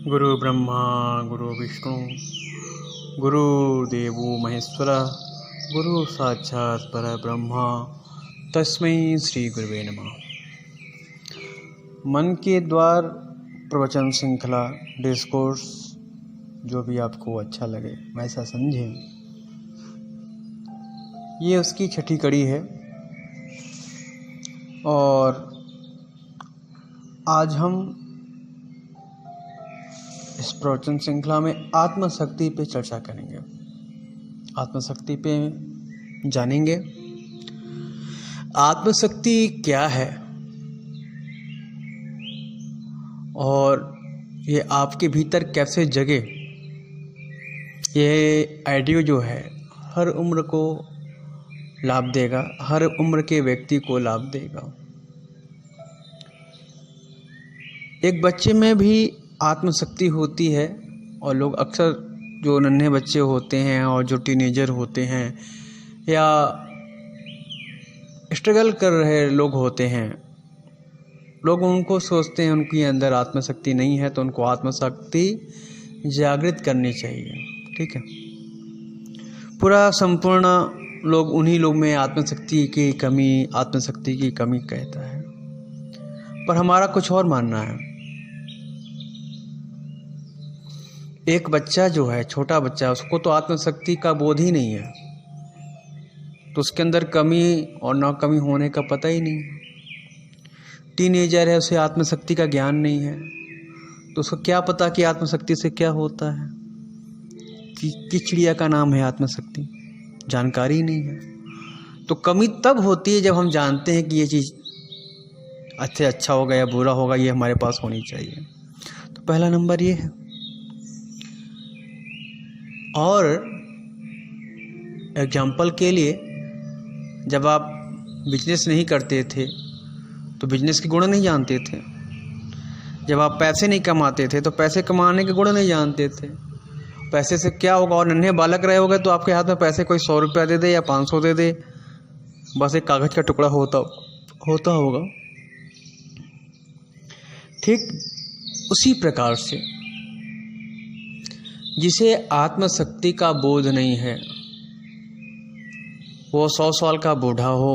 गुरु ब्रह्मा गुरु विष्णु गुरुदेवो महेश्वरः गुरु साक्षात् परब्रह्म तस्मै श्री गुरुवे नमः। मन के द्वार प्रवचन श्रृंखला डिस्कोर्स, जो भी आपको अच्छा लगे वैसा समझें। ये उसकी छठी कड़ी है और आज हम इस प्रवचन श्रृंखला में आत्मशक्ति पे चर्चा करेंगे। आत्मशक्ति पे जानेंगे आत्मशक्ति क्या है और ये आपके भीतर कैसे जगे। ये आइडिया जो है हर उम्र को लाभ देगा, हर उम्र के व्यक्ति को लाभ देगा। एक बच्चे में भी आत्मशक्ति होती है और लोग अक्सर जो नन्हे बच्चे होते हैं और जो टीनेजर होते हैं या स्ट्रगल कर रहे लोग होते हैं, लोग उनको सोचते हैं उनके अंदर आत्मशक्ति नहीं है, तो उनको आत्मशक्ति जागृत करनी चाहिए। ठीक है, पूरा संपूर्ण लोग उन्हीं लोग में आत्मशक्ति की कमी कहता है, पर हमारा कुछ और मानना है। एक बच्चा जो है, छोटा बच्चा, उसको तो आत्मशक्ति का बोध ही नहीं है, तो उसके अंदर कमी और ना कमी होने का पता ही नहीं है। टीनेजर है, उसे आत्मशक्ति का ज्ञान नहीं है, तो उसको क्या पता कि आत्मशक्ति से क्या होता है, कि चिड़िया का नाम है आत्मशक्ति, जानकारी नहीं है। तो कमी तब होती है जब हम जानते हैं कि ये चीज़ अच्छा होगा या बुरा होगा, ये हमारे पास होनी चाहिए। तो पहला नंबर ये है। और एग्जाम्पल के लिए, जब आप बिजनेस नहीं करते थे तो बिजनेस के गुण नहीं जानते थे। जब आप पैसे नहीं कमाते थे तो पैसे कमाने के गुण नहीं जानते थे। पैसे से क्या होगा, और नन्हे बालक रहे होगे तो आपके हाथ में पैसे कोई 100 रुपया दे दे या 500 दे दे, बस एक कागज़ का टुकड़ा होता होगा। ठीक उसी प्रकार से जिसे आत्मशक्ति का बोध नहीं है, वो 100 साल का बूढ़ा हो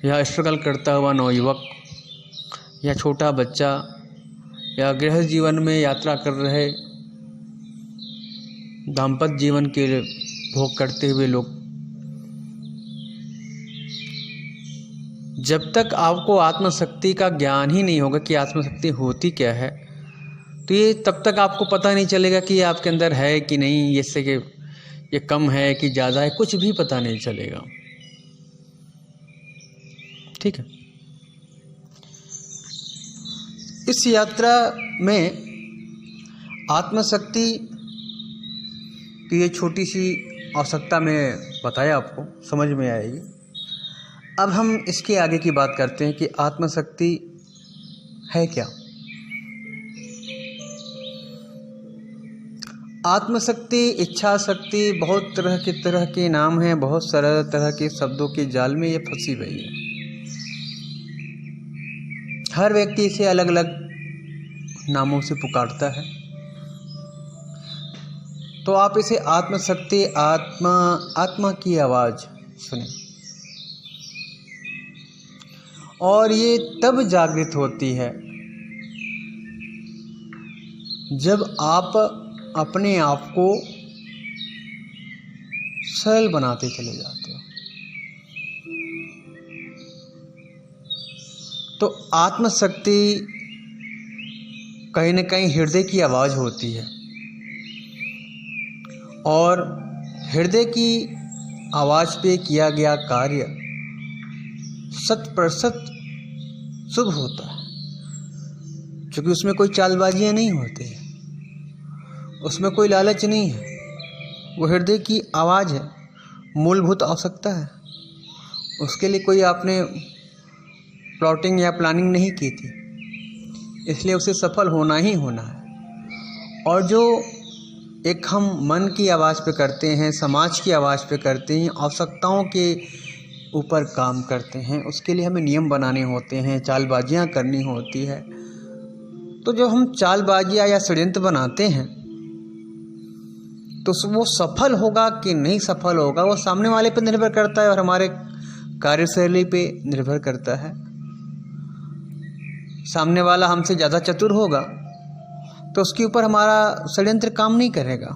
या स्ट्रगल करता हुआ नौयुवक या छोटा बच्चा या गृह जीवन में यात्रा कर रहे, दाम्पत्य जीवन के भोग करते हुए लोग, जब तक आपको आत्मशक्ति का ज्ञान ही नहीं होगा कि आत्मशक्ति होती क्या है, तो ये तब तक आपको पता नहीं चलेगा कि ये आपके अंदर है कि नहीं, इससे कि ये कम है कि ज़्यादा है, कुछ भी पता नहीं चलेगा। ठीक है, इस यात्रा में आत्मशक्ति की ये छोटी सी आवश्यकता मैं बताया, आपको समझ में आएगी। अब हम इसके आगे की बात करते हैं कि आत्मशक्ति है क्या। आत्मशक्ति, इच्छा शक्ति, बहुत तरह के नाम हैं, बहुत सारे तरह के शब्दों के जाल में ये फंसी हुई है। हर व्यक्ति इसे अलग अलग नामों से पुकारता है। तो आप इसे आत्मशक्ति, आत्मा की आवाज़ सुने, और ये तब जागृत होती है जब आप अपने आप को सरल बनाते चले जाते हो। तो आत्मशक्ति कहीं न कहीं हृदय की आवाज़ होती है, और हृदय की आवाज़ पे किया गया कार्य 100% शुभ होता है, क्योंकि उसमें कोई चालबाजियाँ नहीं होती है, उसमें कोई लालच नहीं है। वो हृदय की आवाज़ है, मूलभूत आवश्यकता है। उसके लिए कोई आपने प्लॉटिंग या प्लानिंग नहीं की थी, इसलिए उसे सफल होना ही होना है। और जो एक हम मन की आवाज़ पे करते हैं, समाज की आवाज़ पे करते हैं, आवश्यकताओं के ऊपर काम करते हैं, उसके लिए हमें नियम बनाने होते हैं, चालबाजियाँ करनी होती है। तो जब हम चालबाजियाँ या षड्यंत्र बनाते हैं तो वो सफल होगा कि नहीं सफल होगा वो सामने वाले पर निर्भर करता है और हमारे कार्यशैली पे निर्भर करता है। सामने वाला हमसे ज़्यादा चतुर होगा तो उसके ऊपर हमारा षड्यंत्र काम नहीं करेगा,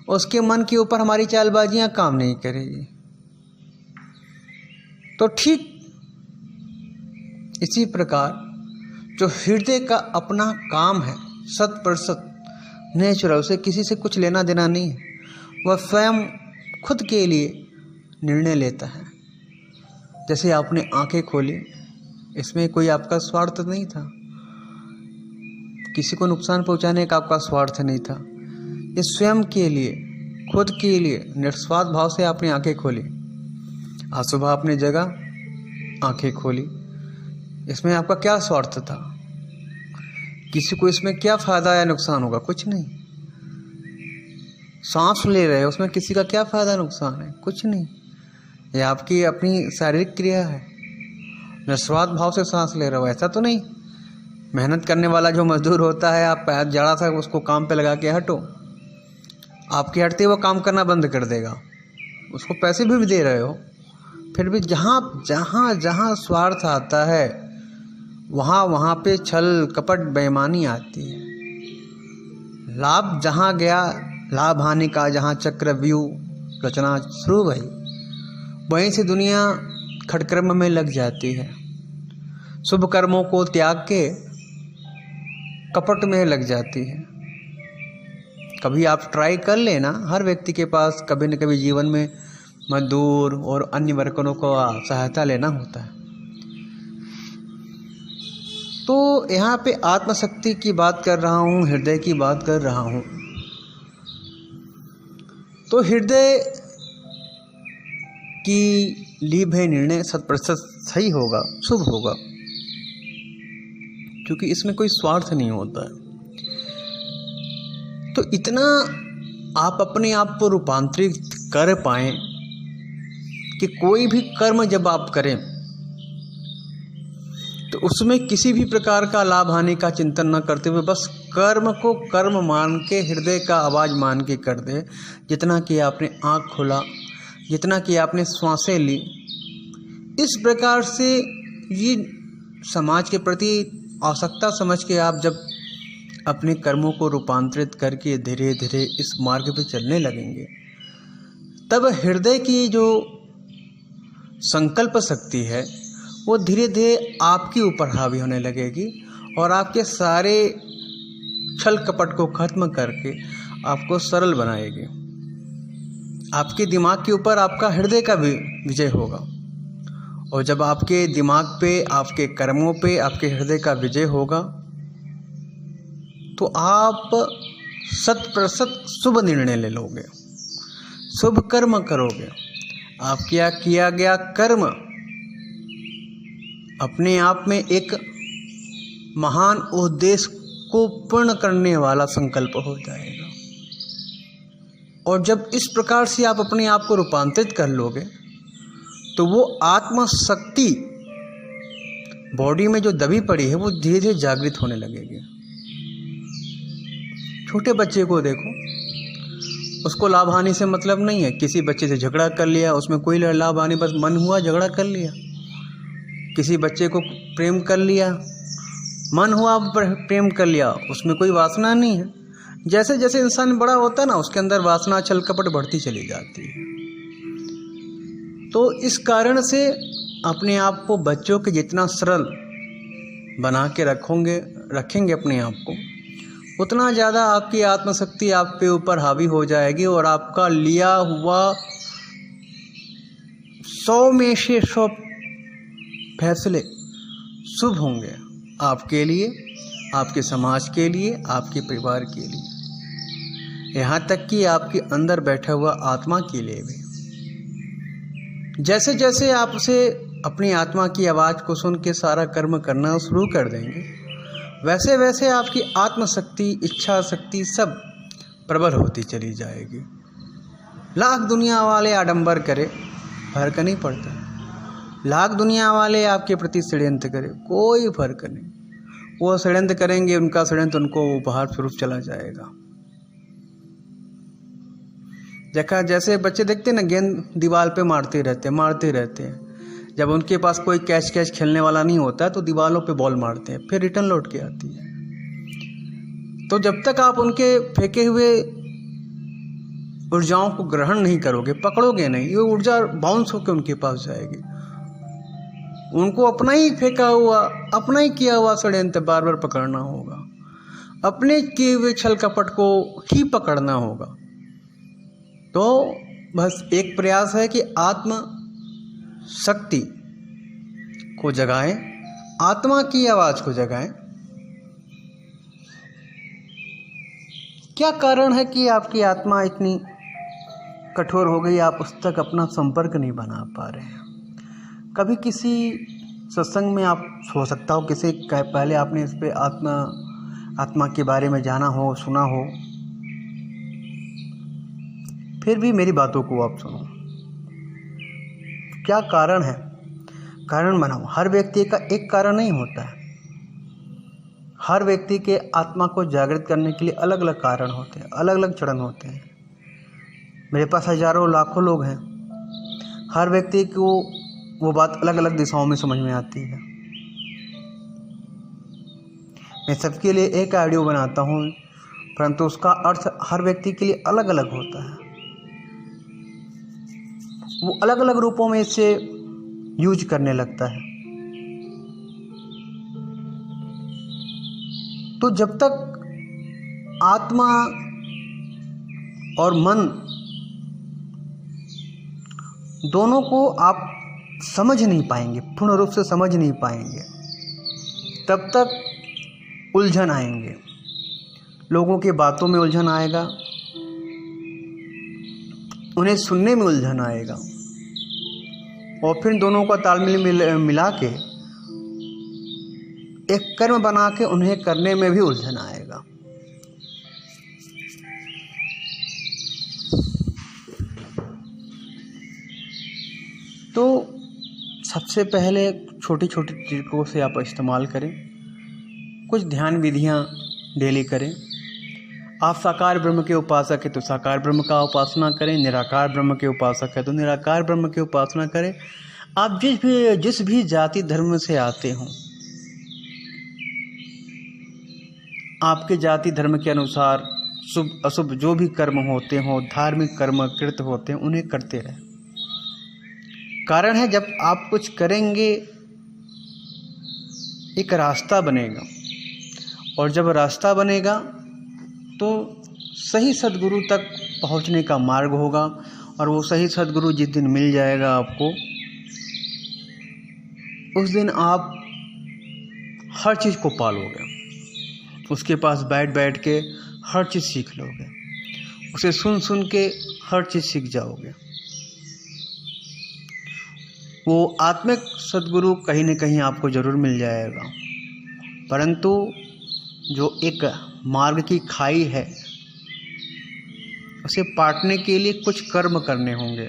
उसके मन के ऊपर हमारी चालबाजियाँ काम नहीं करेगी। तो ठीक इसी प्रकार जो हृदय का अपना काम है 100% नेचुरल, उसे किसी से कुछ लेना देना नहीं है, वह स्वयं खुद के लिए निर्णय लेता है। जैसे आपने आंखें खोली, इसमें कोई आपका स्वार्थ नहीं था, किसी को नुकसान पहुंचाने का आपका स्वार्थ नहीं था। ये स्वयं के लिए, खुद के लिए निस्वार्थ भाव से आपने आंखें खोली। आज सुबह आपने जगह आंखें खोली, इसमें आपका क्या स्वार्थ था? किसी को इसमें क्या फ़ायदा या नुकसान होगा? कुछ नहीं। सांस ले रहे हो, उसमें किसी का क्या फ़ायदा नुकसान है? कुछ नहीं। ये आपकी अपनी शारीरिक क्रिया है, निस्वार्थ भाव से सांस ले रहे हो, ऐसा तो नहीं। मेहनत करने वाला जो मजदूर होता है, आप पैर जड़ा सा उसको काम पे लगा के हटो, आपके हटते वो काम करना बंद कर देगा, उसको पैसे भी दे रहे हो, फिर भी जहाँ जहाँ जहाँ स्वार्थ आता है वहाँ पे छल कपट बेईमानी आती है। लाभ जहाँ गया, लाभ हानि का जहाँ चक्रव्यूह रचना शुरू भई, वहीं से दुनिया खटकर्म में लग जाती है। शुभ कर्मों को त्याग के कपट में लग जाती है। कभी आप ट्राई कर लेना, हर व्यक्ति के पास कभी न कभी जीवन में मजदूर और अन्य वर्करों को सहायता लेना होता है। तो यहाँ पे आत्मशक्ति की बात कर रहा हूँ, हृदय की बात कर रहा हूँ। तो हृदय की ली भय निर्णय 100% सही होगा, शुभ होगा, क्योंकि इसमें कोई स्वार्थ नहीं होता है। तो इतना आप अपने आप को रूपांतरित कर पाएं कि कोई भी कर्म जब आप करें तो उसमें किसी भी प्रकार का लाभ हानि का चिंतन न करते हुए बस कर्म को कर्म मान के, हृदय का आवाज़ मान के कर दे। जितना कि आपने आँख खोला, जितना कि आपने सांसें ली, इस प्रकार से ये समाज के प्रति आवश्यकता समझ के आप जब अपने कर्मों को रूपांतरित करके धीरे धीरे इस मार्ग पे चलने लगेंगे, तब हृदय की जो संकल्प शक्ति है वो धीरे धीरे आपके ऊपर हावी होने लगेगी और आपके सारे छल कपट को खत्म करके आपको सरल बनाएगी। आपके दिमाग के ऊपर आपका हृदय का भी विजय होगा, और जब आपके दिमाग पे, आपके कर्मों पे आपके हृदय का विजय होगा तो आप 100% शुभ निर्णय ले लोगे, शुभ कर्म करोगे। आपका किया गया कर्म अपने आप में एक महान उद्देश्य को पूर्ण करने वाला संकल्प हो जाएगा। और जब इस प्रकार से आप अपने आप को रूपांतरित कर लोगे तो वो आत्मशक्ति बॉडी में जो दबी पड़ी है वो धीरे धीरे जागृत होने लगेगी। छोटे बच्चे को देखो, उसको लाभ हानि से मतलब नहीं है। किसी बच्चे से झगड़ा कर लिया, उसमें कोई लाभ हानि, बस मन हुआ झगड़ा कर लिया। किसी बच्चे को प्रेम कर लिया, मन हुआ प्रेम कर लिया, उसमें कोई वासना नहीं है। जैसे जैसे इंसान बड़ा होता है ना, उसके अंदर वासना छल कपट बढ़ती चली जाती है। तो इस कारण से अपने आप को बच्चों के जितना सरल बना के रखेंगे अपने आप को, उतना ज़्यादा आपकी आत्मशक्ति आपके ऊपर हावी हो जाएगी और आपका लिया हुआ 100 में से 100 फैसले शुभ होंगे आपके लिए, आपके समाज के लिए, आपके परिवार के लिए, यहाँ तक कि आपके अंदर बैठा हुआ आत्मा के लिए भी। जैसे जैसे आप उसे अपनी आत्मा की आवाज़ को सुन के सारा कर्म करना शुरू कर देंगे, वैसे वैसे आपकी आत्मशक्ति, इच्छा शक्ति सब प्रबल होती चली जाएगी। लाख दुनिया वाले आडंबर करे, फर्क नहीं पड़ता। लाख दुनिया वाले आपके प्रति षड्यंत्र करे, कोई फर्क नहीं। वो षड्यंत्र करेंगे, उनका षड्यंत्र उनको उपहार स्वरूप चला जाएगा। देखा, जैसे बच्चे देखते हैं ना, गेंद दीवार पे मारते रहते हैं। जब उनके पास कोई कैच खेलने वाला नहीं होता तो दीवारों पे बॉल मारते हैं, फिर रिटर्न लौट के आती है। तो जब तक आप उनके फेंके हुए ऊर्जाओं को ग्रहण नहीं करोगे, पकड़ोगे नहीं, ये ऊर्जा बाउंस होकर उनके पास जाएगी। उनको अपना ही फेंका हुआ, अपना ही किया हुआ षड्यंत्र बार बार पकड़ना होगा, अपने किए हुए छल कपट को ही पकड़ना होगा। तो बस एक प्रयास है कि आत्म शक्ति को जगाएं, आत्मा की आवाज को जगाएं। क्या कारण है कि आपकी आत्मा इतनी कठोर हो गई, आप उस तक अपना संपर्क नहीं बना पा रहे हैं? कभी किसी सत्संग में आप हो सकता हो किसी पहले आपने इस पे आत्मा के बारे में जाना हो, सुना हो, फिर भी मेरी बातों को आप सुनो। क्या कारण है? कारण बनाओ। हर व्यक्ति का एक कारण नहीं होता है। हर व्यक्ति के आत्मा को जागृत करने के लिए अलग अलग कारण होते हैं, अलग अलग चरण होते हैं। मेरे पास हजारों लाखों लोग हैं, हर व्यक्ति को वो बात अलग अलग दिशाओं में समझ में आती है। मैं सबके लिए एक ऑडियो बनाता हूँ, परंतु उसका अर्थ हर व्यक्ति के लिए अलग अलग होता है। वो अलग अलग रूपों में इसे यूज करने लगता है। तो जब तक आत्मा और मन दोनों को आप समझ नहीं पाएंगे, पूर्ण रूप से समझ नहीं पाएंगे, तब तक उलझन आएंगे। लोगों की बातों में उलझन आएगा, उन्हें सुनने में उलझन आएगा, और फिर दोनों का तालमेल मिला के एक कर्म बना के उन्हें करने में भी उलझन आएगा। तो सबसे पहले छोटी छोटी ट्रिकों से आप इस्तेमाल करें। कुछ ध्यान विधियां डेली करें। आप साकार ब्रह्म के उपासक है तो साकार ब्रह्म का उपासना करें, निराकार ब्रह्म के उपासक है तो निराकार ब्रह्म की उपासना करें। आप जिस भी जाति धर्म से आते हों, आपके जाति धर्म के अनुसार शुभ अशुभ जो भी कर्म होते हों, धार्मिक कर्म कृत होते हैं, उन्हें करते रहें। कारण है, जब आप कुछ करेंगे एक रास्ता बनेगा, और जब रास्ता बनेगा तो सही सद्गुरु तक पहुंचने का मार्ग होगा। और वो सही सद्गुरु जिस दिन मिल जाएगा आपको, उस दिन आप हर चीज़ को पालोगे। उसके पास बैठ बैठ के हर चीज़ सीख लोगे, उसे सुन सुन के हर चीज़ सीख जाओगे। वो आत्मिक सद्गुरु कहीं न कहीं आपको ज़रूर मिल जाएगा, परंतु जो एक मार्ग की खाई है, उसे पाटने के लिए कुछ कर्म करने होंगे।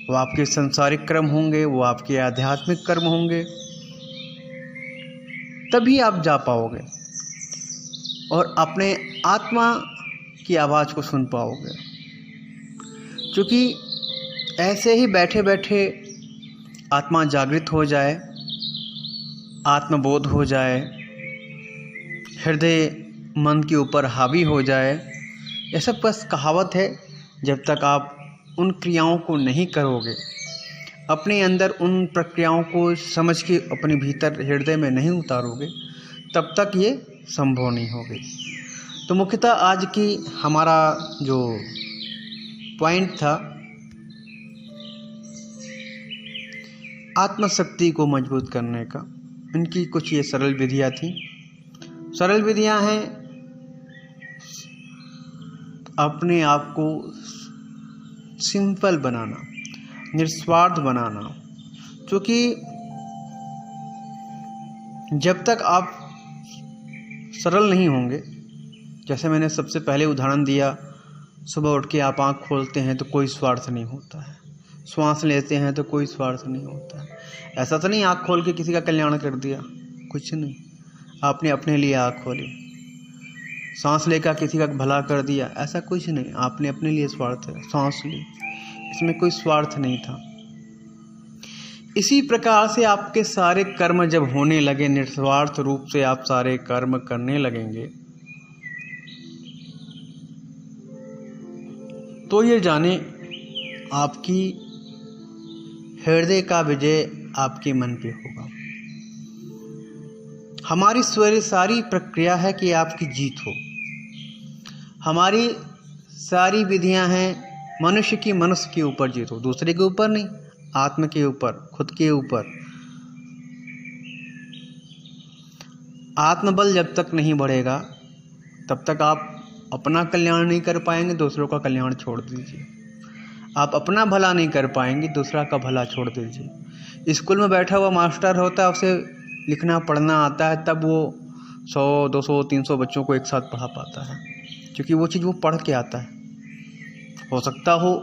वो आपके सांसारिक कर्म होंगे, वो आपके आध्यात्मिक कर्म होंगे, तभी आप जा पाओगे और अपने आत्मा की आवाज़ को सुन पाओगे। क्योंकि ऐसे ही बैठे बैठे आत्मा जागृत हो जाए, आत्मबोध हो जाए, हृदय मन के ऊपर हावी हो जाए, यह सब बस कहावत है। जब तक आप उन क्रियाओं को नहीं करोगे, अपने अंदर उन प्रक्रियाओं को समझ के अपने भीतर हृदय में नहीं उतारोगे, तब तक ये संभव नहीं होगी। तो मुख्यतः आज की हमारा जो पॉइंट था, आत्मशक्ति को मजबूत करने का, इनकी कुछ ये सरल विधियाँ थी। सरल विधियाँ हैं अपने आप को सिंपल बनाना, निस्वार्थ बनाना। क्योंकि जब तक आप सरल नहीं होंगे, जैसे मैंने सबसे पहले उदाहरण दिया, सुबह उठ के आप आँख खोलते हैं तो कोई स्वार्थ नहीं होता है, श्वास लेते हैं तो कोई स्वार्थ नहीं होता है। ऐसा तो नहीं आँख खोल के किसी का कल्याण कर दिया, कुछ नहीं। आपने अपने लिए आँख खोली, सांस लेकर किसी का भला कर दिया, ऐसा कुछ नहीं। आपने अपने लिए स्वार्थ सांस ली, इसमें कोई स्वार्थ नहीं था। इसी प्रकार से आपके सारे कर्म जब होने लगे, निस्वार्थ रूप से आप सारे कर्म करने लगेंगे, तो ये जाने आपकी हृदय का विजय आपके मन पे होगा। हमारी सारी प्रक्रिया है कि आपकी जीत हो। हमारी सारी विधियां हैं मनुष्य के ऊपर जीत हो, दूसरे के ऊपर नहीं, आत्म के ऊपर, खुद के ऊपर। आत्मबल जब तक नहीं बढ़ेगा तब तक आप अपना कल्याण नहीं कर पाएंगे, दूसरों का कल्याण छोड़ दीजिए। आप अपना भला नहीं कर पाएंगे, दूसरा का भला छोड़ दीजिए। स्कूल में बैठा हुआ मास्टर होता है, उसे लिखना पढ़ना आता है, तब वो 100, 200, 300 बच्चों को एक साथ पढ़ा पाता है, क्योंकि वो चीज़ वो पढ़ के आता है। हो सकता हो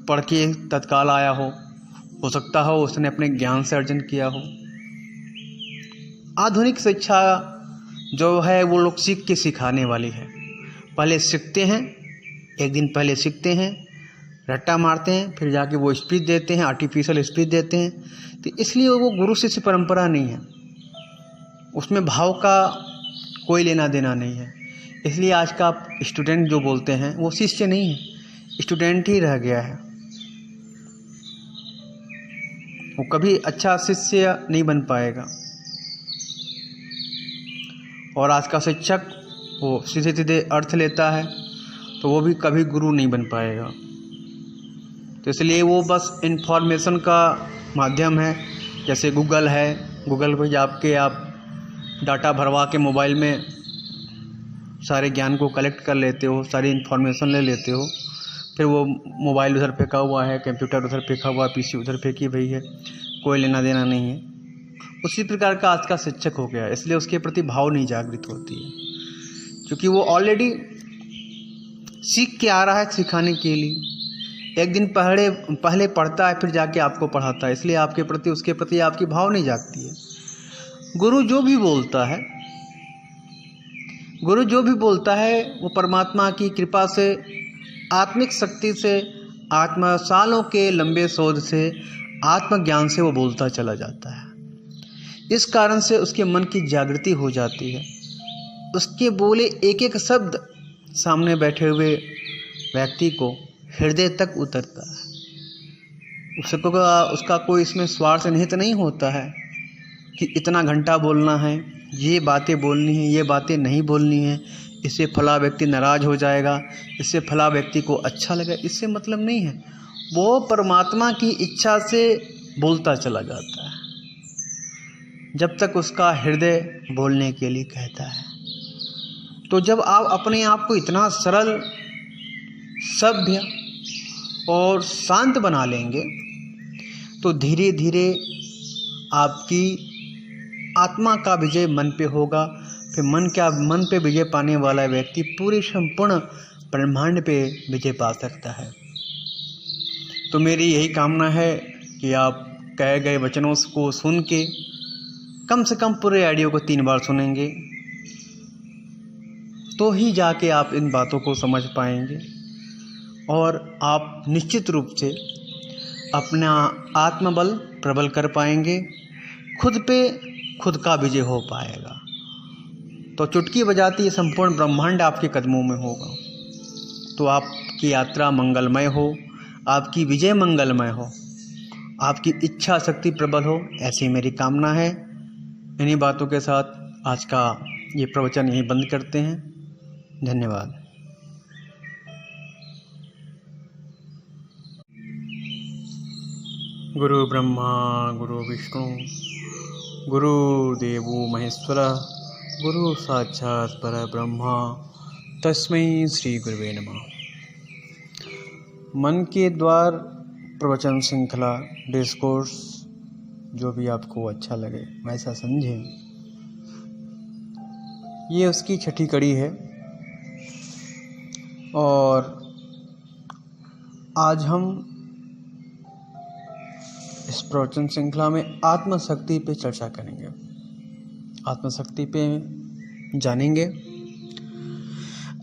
पढ़ के तत्काल आया हो सकता हो उसने अपने ज्ञान से अर्जन किया हो। आधुनिक शिक्षा जो है वो लोग सीख के सिखाने वाली है। पहले सीखते हैं, एक दिन पहले सीखते हैं, रट्टा मारते हैं, फिर जाके वो स्पीच देते हैं, आर्टिफिशियल स्पीच देते हैं। तो इसलिए वो गुरु शिष्य परंपरा नहीं है, उसमें भाव का कोई लेना देना नहीं है। इसलिए आज का स्टूडेंट जो बोलते हैं वो शिष्य नहीं है, स्टूडेंट ही रह गया है। वो कभी अच्छा शिष्य नहीं बन पाएगा। और आज का शिक्षक वो सीधे सीधे अर्थ लेता है, तो वो भी कभी गुरु नहीं बन पाएगा। तो इसलिए वो बस इन्फॉर्मेशन का माध्यम है। जैसे गूगल है, गूगल पर जाके आप डाटा भरवा के मोबाइल में सारे ज्ञान को कलेक्ट कर लेते हो, सारी इन्फॉर्मेशन ले लेते हो। फिर वो मोबाइल उधर फेंका हुआ है, कंप्यूटर उधर फेंका हुआ है, पीसी उधर फेंकी हुई है, कोई लेना देना नहीं है। उसी प्रकार का आज का शिक्षक हो गया, इसलिए उसके प्रति भाव नहीं जागृत होती है, क्योंकि वो ऑलरेडी सीख के आ रहा है सिखाने के लिए। एक दिन पहले पढ़ता है, फिर जाके आपको पढ़ाता है, इसलिए आपके प्रति उसके प्रति आपकी भाव नहीं जागती है। गुरु जो भी बोलता है वो परमात्मा की कृपा से, आत्मिक शक्ति से, आत्म सालों के लंबे शोध से, आत्मज्ञान से वो बोलता चला जाता है। इस कारण से उसके मन की जागृति हो जाती है। उसके बोले एक एक शब्द सामने बैठे हुए व्यक्ति को हृदय तक उतरता है। उसका कोई इसमें स्वार्थ निहित नहीं होता है कि इतना घंटा बोलना है, ये बातें बोलनी है, ये बातें नहीं बोलनी है, इससे फला व्यक्ति नाराज हो जाएगा, इससे फला व्यक्ति को अच्छा लगा, इससे मतलब नहीं है। वो परमात्मा की इच्छा से बोलता चला जाता है जब तक उसका हृदय बोलने के लिए कहता है। तो जब आप अपने आप को इतना सरल, सभ्य और शांत बना लेंगे, तो धीरे धीरे आपकी आत्मा का विजय मन पे होगा। फिर मन पे विजय पाने वाला व्यक्ति पूरे संपूर्ण ब्रह्मांड पे विजय पा सकता है। तो मेरी यही कामना है कि आप कहे गए वचनों को सुन के कम से कम पूरे ऑडियो को 3 बार सुनेंगे, तो ही जाके आप इन बातों को समझ पाएंगे और आप निश्चित रूप से अपना आत्मबल प्रबल कर पाएंगे, खुद पे खुद का विजय हो पाएगा। तो चुटकी बजाती संपूर्ण ब्रह्मांड आपके कदमों में होगा। तो आपकी यात्रा मंगलमय हो, आपकी विजय मंगलमय हो, आपकी इच्छा शक्ति प्रबल हो, ऐसी मेरी कामना है। इन्हीं बातों के साथ आज का ये प्रवचन यहीं बंद करते हैं। धन्यवाद। गुरु ब्रह्मा गुरु विष्णु गुरुदेवो महेश्वर गुरु साक्षात् परब्रह्म तस्मै श्री गुरुवे नमः। मन के द्वार प्रवचन श्रृंखला डिस्कोर्स, जो भी आपको अच्छा लगे वैसा समझें। ये उसकी 6ठी कड़ी है और आज हम इस प्रवचन श्रृंखला में आत्मशक्ति पे चर्चा करेंगे। आत्मशक्ति पे जानेंगे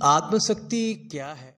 आत्मशक्ति क्या है।